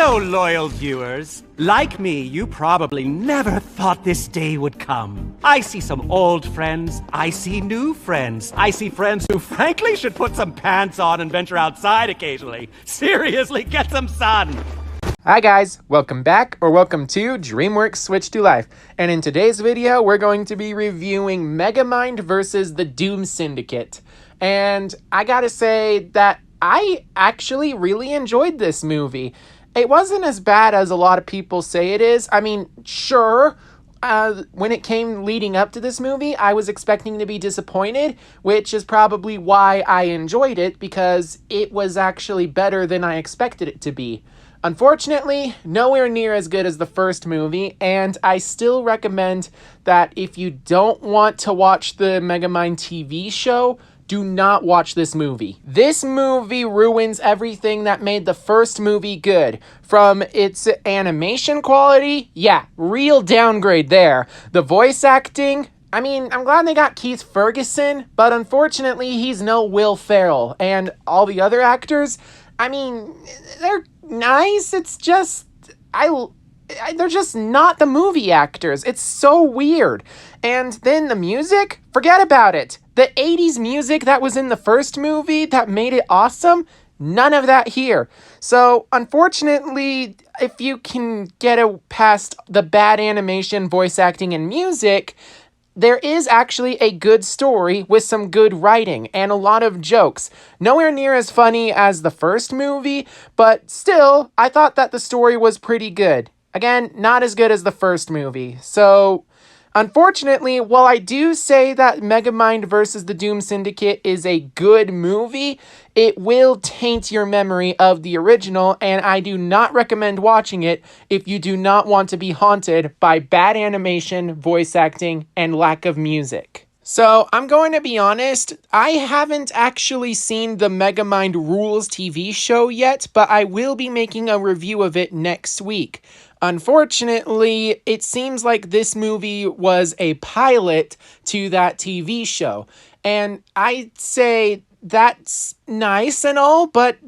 Hello, loyal viewers. Like me, you probably never thought this day would come. I see some old friends. I see new friends. I see friends who frankly should put some pants on and venture outside occasionally. Seriously, get some sun. Hi guys, welcome back, or welcome to Dreamworks Switch to Life. And in today's video, we're going to be reviewing Megamind versus the Doom Syndicate. And I gotta say that I actually really enjoyed this movie. It wasn't as bad as a lot of people say it is. I mean, sure, when it came leading up to this movie, I was expecting to be disappointed, which is probably why I enjoyed it, because it was actually better than I expected it to be. Unfortunately, nowhere near as good as the first movie, and I still recommend that if you don't want to watch the Megamind TV show, do not watch this movie. This movie ruins everything that made the first movie good. From its animation quality, yeah, real downgrade there. The voice acting, I mean, I'm glad they got Keith Ferguson, but unfortunately he's no Will Ferrell. And all the other actors, I mean, they're nice, it's just, they're just not the movie actors. It's so weird. And then the music, forget about it. The 80s music that was in the first movie that made it awesome, none of that here. So, unfortunately, if you can get past the bad animation, voice acting, and music, there is actually a good story with some good writing and a lot of jokes. Nowhere near as funny as the first movie, but still, I thought that the story was pretty good. Again, not as good as the first movie. So, unfortunately, while I do say that Megamind vs. the Doom Syndicate is a good movie, it will taint your memory of the original, and I do not recommend watching it if you do not want to be haunted by bad animation, voice acting, and lack of music. So, I'm going to be honest, I haven't actually seen the Megamind Rules TV show yet, but I will be making a review of it next week. Unfortunately, it seems like this movie was a pilot to that TV show. And I'd say that's nice and all, but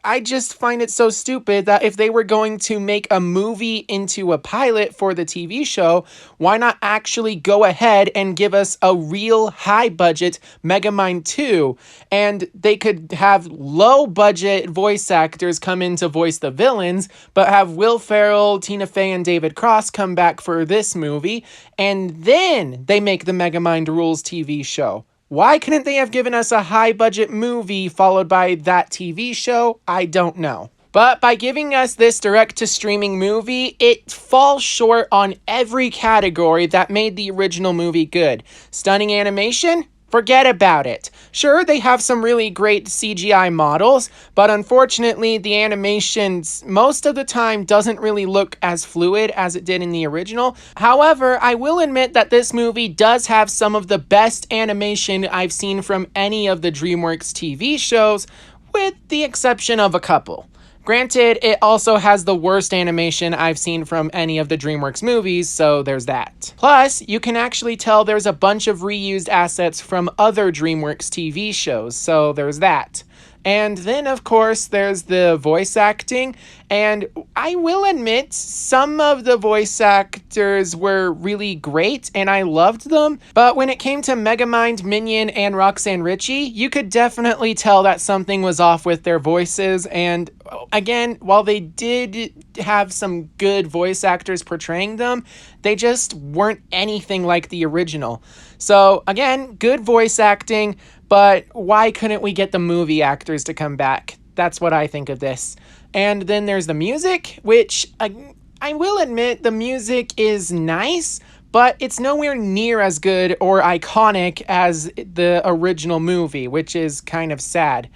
I just find it so stupid that if they were going to make a movie into a pilot for the TV show, why not actually go ahead and give us a real high-budget Megamind 2? And they could have low-budget voice actors come in to voice the villains, but have Will Ferrell, Tina Fey, and David Cross come back for this movie, and then they make the Megamind Rules TV show. Why couldn't they have given us a high-budget movie followed by that TV show? I don't know. But by giving us this direct-to-streaming movie, it falls short on every category that made the original movie good. Stunning animation? Forget about it. Sure, they have some really great CGI models, but unfortunately, the animation most of the time doesn't really look as fluid as it did in the original. However, I will admit that this movie does have some of the best animation I've seen from any of the Dreamworks TV shows, with the exception of a couple. Granted, it also has the worst animation I've seen from any of the Dreamworks movies, so there's that. Plus, you can actually tell there's a bunch of reused assets from other Dreamworks TV shows, so there's that. And then, of course, there's the voice acting, and I will admit, some of the voice actors were really great, and I loved them, but when it came to Megamind, Minion, and Roxanne Ritchie, you could definitely tell that something was off with their voices, and again, while they did have some good voice actors portraying them, they just weren't anything like the original. So, again, good voice acting, but why couldn't we get the movie actors to come back? That's what I think of this. And then there's the music, which I will admit the music is nice, but it's nowhere near as good or iconic as the original movie, which is kind of sad.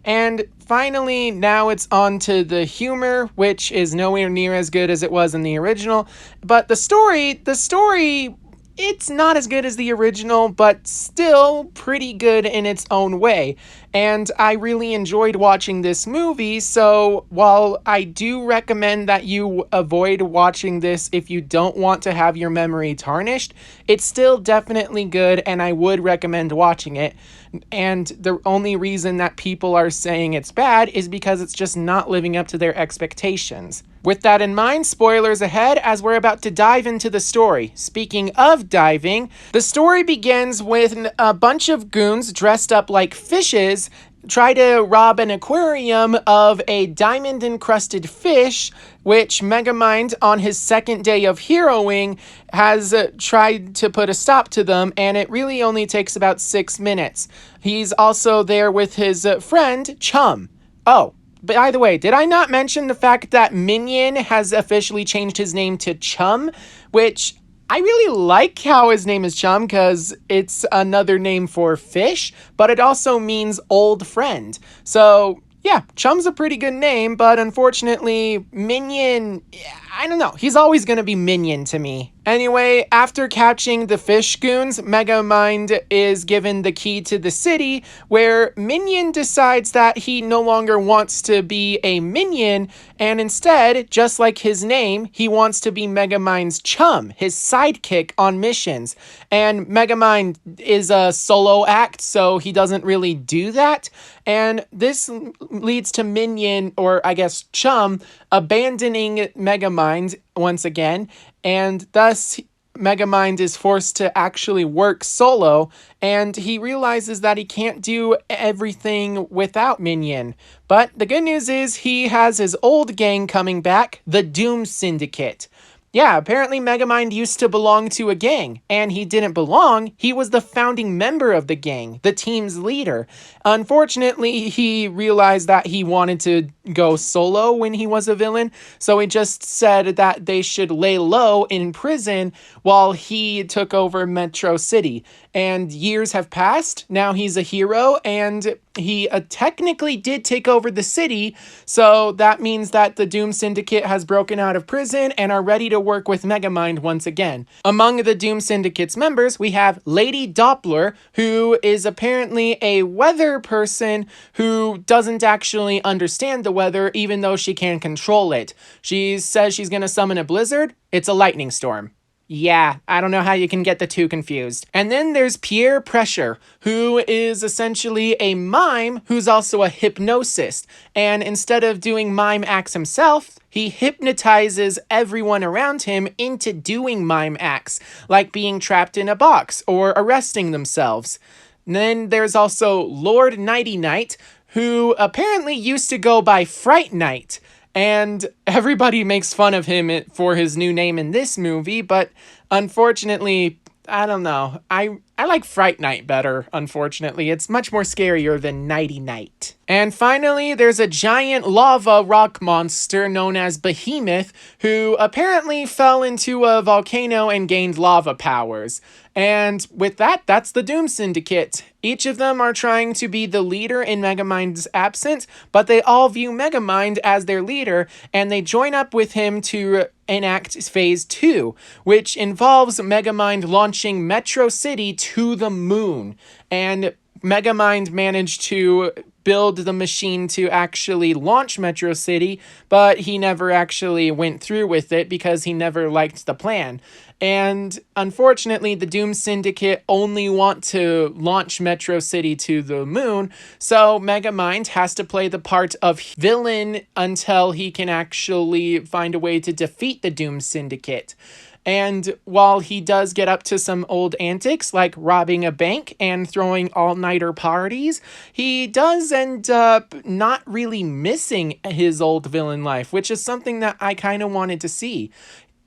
And finally, now it's on to the humor, which is nowhere near as good as it was in the original. But the story it's not as good as the original, but still pretty good in its own way. And I really enjoyed watching this movie, so while I do recommend that you avoid watching this if you don't want to have your memory tarnished, it's still definitely good and I would recommend watching it. And the only reason that people are saying it's bad is because it's just not living up to their expectations. With that in mind, spoilers ahead as we're about to dive into the story. Speaking of diving, the story begins with a bunch of goons dressed up like fishes try to rob an aquarium of a diamond-encrusted fish, which Megamind, on his second day of heroing, has tried to put a stop to them, and it really only takes about 6 minutes. He's also there with his friend, Chum. Oh, by the way, did I not mention the fact that Minion has officially changed his name to Chum, which I really like how his name is Chum because it's another name for fish, but it also means old friend. So yeah, Chum's a pretty good name, but unfortunately, Minion, I don't know. He's always going to be Minion to me. Anyway, after catching the fish goons, Megamind is given the key to the city, where Minion decides that he no longer wants to be a minion, and instead, just like his name, he wants to be Megamind's chum, his sidekick on missions. And Megamind is a solo act, so he doesn't really do that. And this leads to Minion, or I guess Chum, abandoning Megamind once again, and thus Megamind is forced to actually work solo, and he realizes that he can't do everything without Minion. But the good news is he has his old gang coming back, the Doom Syndicate. Yeah, apparently Megamind used to belong to a gang, and he didn't belong. He was the founding member of the gang, the team's leader. Unfortunately, he realized that he wanted to go solo when he was a villain, so he just said that they should lay low in prison while he took over Metro City. And years have passed. Now he's a hero, and he technically did take over the city, so that means that the Doom Syndicate has broken out of prison and are ready to work with Megamind once again. Among the Doom Syndicate's members, we have Lady Doppler, who is apparently a weather person who doesn't actually understand the weather, even though she can control it. She says she's gonna summon a blizzard. It's a lightning storm. Yeah, I don't know how you can get the two confused. And then there's Pierre Pressure, who is essentially a mime who's also a hypnosist. And instead of doing mime acts himself, he hypnotizes everyone around him into doing mime acts, like being trapped in a box or arresting themselves. And then there's also Lord Nighty Night, who apparently used to go by Fright Night. And everybody makes fun of him for his new name in this movie, but unfortunately, I don't know. I like Fright Night better, unfortunately. It's much more scarier than Nighty Night. And finally, there's a giant lava rock monster known as Behemoth, who apparently fell into a volcano and gained lava powers. And with that, that's the Doom Syndicate. Each of them are trying to be the leader in Megamind's absence, but they all view Megamind as their leader, and they join up with him to enact Phase 2, which involves Megamind launching Metro City to the moon. And Megamind managed to build the machine to actually launch Metro City, but he never actually went through with it because he never liked the plan. And unfortunately, the Doom Syndicate only want to launch Metro City to the moon, so Megamind has to play the part of villain until he can actually find a way to defeat the Doom Syndicate. And while he does get up to some old antics, like robbing a bank and throwing all-nighter parties, he does end up not really missing his old villain life, which is something that I kind of wanted to see.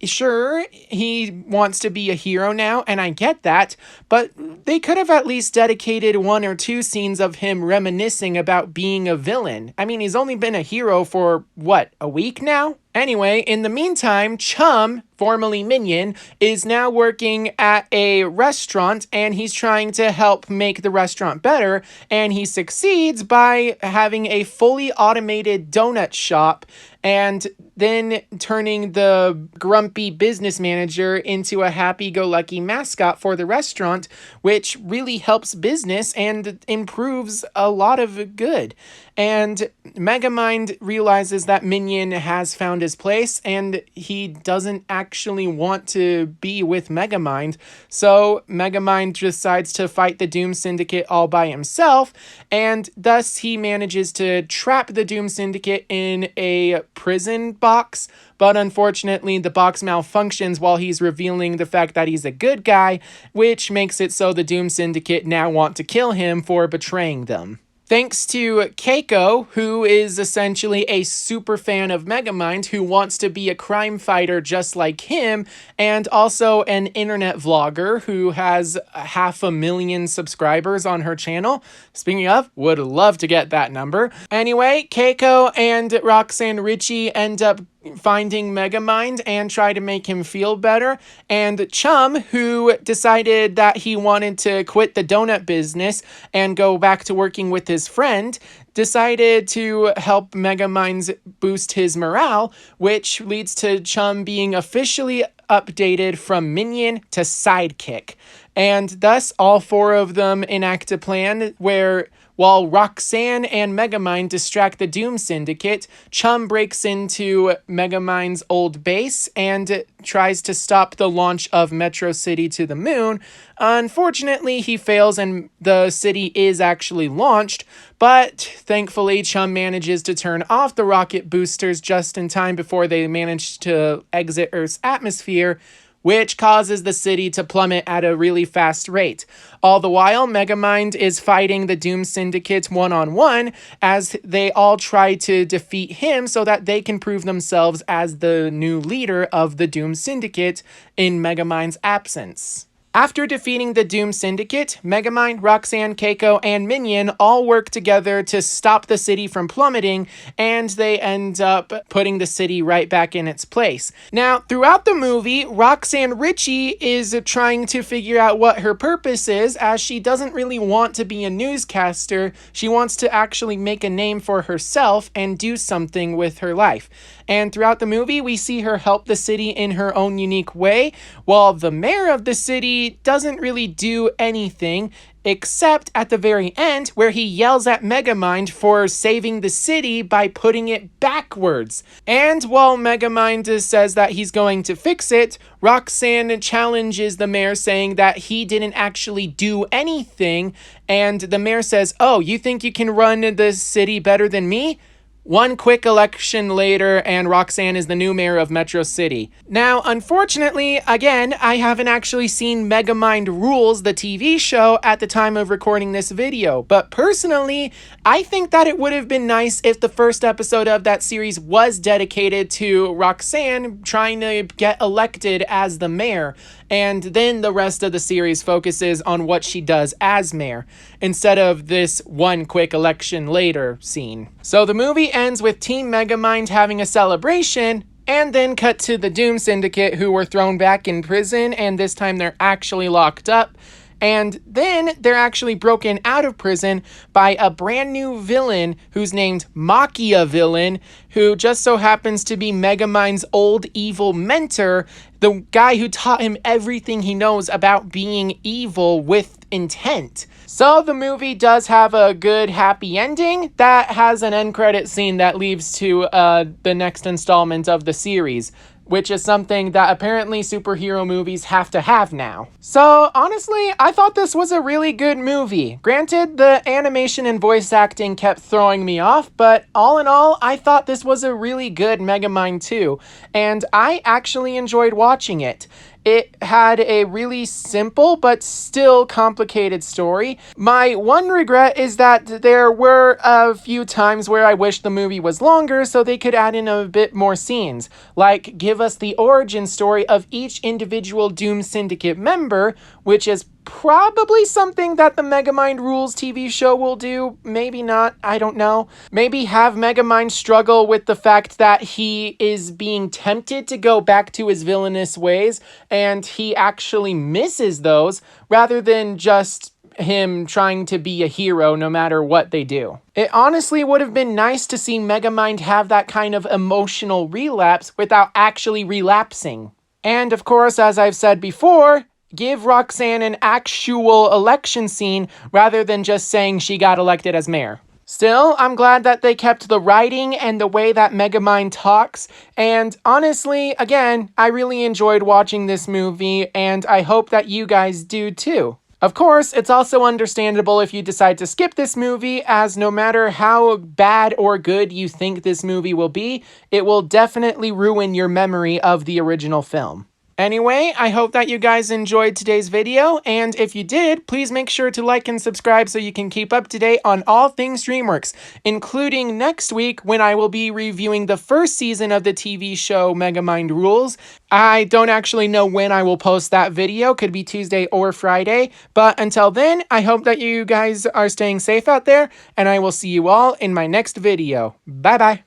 Sure, he wants to be a hero now, and I get that, but they could have at least dedicated 1 or 2 scenes of him reminiscing about being a villain. I mean, he's only been a hero for, what, a week now? Anyway, in the meantime, Chum, formerly Minion, is now working at a restaurant and he's trying to help make the restaurant better. And he succeeds by having a fully automated donut shop and then turning the grumpy business manager into a happy-go-lucky mascot for the restaurant, which really helps business and improves a lot of good. And Megamind realizes that Minion has found his place and he doesn't actually want to be with Megamind. So Megamind decides to fight the Doom Syndicate all by himself, and thus he manages to trap the Doom Syndicate in a prison box. But unfortunately, the box malfunctions while he's revealing the fact that he's a good guy, which makes it so the Doom Syndicate now want to kill him for betraying them. Thanks to Keiko, who is essentially a super fan of Megamind, who wants to be a crime fighter just like him, and also an internet vlogger who has 500,000 subscribers on her channel. Speaking of, would love to get that number. Anyway, Keiko and Roxanne Ritchie end up finding Megamind and try to make him feel better. And Chum, who decided that he wanted to quit the donut business and go back to working with his friend, decided to help Megamind boost his morale, which leads to Chum being officially updated from Minion to Sidekick. And thus, all four of them enact a plan where, while Roxanne and Megamind distract the Doom Syndicate, Chum breaks into Megamind's old base and tries to stop the launch of Metro City to the moon. Unfortunately, he fails and the city is actually launched, but thankfully Chum manages to turn off the rocket boosters just in time before they manage to exit Earth's atmosphere, which causes the city to plummet at a really fast rate. All the while, Megamind is fighting the Doom Syndicate one-on-one as they all try to defeat him so that they can prove themselves as the new leader of the Doom Syndicate in Megamind's absence. After defeating the Doom Syndicate, Megamind, Roxanne, Keiko, and Minion all work together to stop the city from plummeting, and they end up putting the city right back in its place. Now, throughout the movie, Roxanne Ritchie is trying to figure out what her purpose is, as she doesn't really want to be a newscaster. She wants to actually make a name for herself and do something with her life. And throughout the movie, we see her help the city in her own unique way, while the mayor of the city doesn't really do anything, except at the very end where he yells at Megamind for saving the city by putting it backwards. And while Megamind says that he's going to fix it, Roxanne challenges the mayor, saying that he didn't actually do anything, and the mayor says, "Oh, you think you can run the city better than me?" One quick election later, and Roxanne is the new mayor of Metro City. Now, unfortunately, again, I haven't actually seen Megamind Rules, the TV show, at the time of recording this video. But personally, I think that it would have been nice if the first episode of that series was dedicated to Roxanne trying to get elected as the mayor, and then the rest of the series focuses on what she does as mayor, instead of this one quick election later scene. So the movie ends with Team Megamind having a celebration, and then cut to the Doom Syndicate, who were thrown back in prison, and this time they're actually locked up. And then they're actually broken out of prison by a brand new villain who's named Machiavillain, who just so happens to be Megamind's old evil mentor, the guy who taught him everything he knows about being evil with intent. So the movie does have a good happy ending that has an end credit scene that leads to the next installment of the series, which is something that apparently superhero movies have to have now. So honestly, I thought this was a really good movie. Granted, the animation and voice acting kept throwing me off, but all in all, I thought this was a really good Megamind 2, and I actually enjoyed watching it. It had a really simple but still complicated story. My one regret is that there were a few times where I wish the movie was longer so they could add in a bit more scenes, like give us the origin story of each individual Doom Syndicate member, which is Probably something that the Megamind Rules TV show will do. Maybe not. I don't know. Maybe have Megamind struggle with the fact that he is being tempted to go back to his villainous ways, and he actually misses those, rather than just him trying to be a hero no matter what they do. It honestly would have been nice to see Megamind have that kind of emotional relapse without actually relapsing. And of course, as I've said before, give Roxanne an actual election scene rather than just saying she got elected as mayor. Still, I'm glad that they kept the writing and the way that Megamind talks, and honestly, again, I really enjoyed watching this movie, and I hope that you guys do too. Of course, it's also understandable if you decide to skip this movie, as no matter how bad or good you think this movie will be, it will definitely ruin your memory of the original film. Anyway, I hope that you guys enjoyed today's video, and if you did, please make sure to like and subscribe so you can keep up to date on all things Dreamworks, including next week when I will be reviewing the first season of the TV show Megamind Rules. I don't actually know when I will post that video, could be Tuesday or Friday, but until then, I hope that you guys are staying safe out there, and I will see you all in my next video. Bye-bye.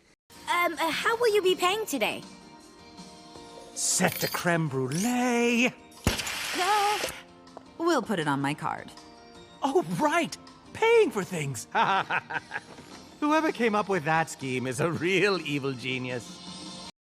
How will you be paying today? Set de creme brulee. No. We'll put it on my card. Oh, right. Paying for things. Whoever came up with that scheme is a real evil genius.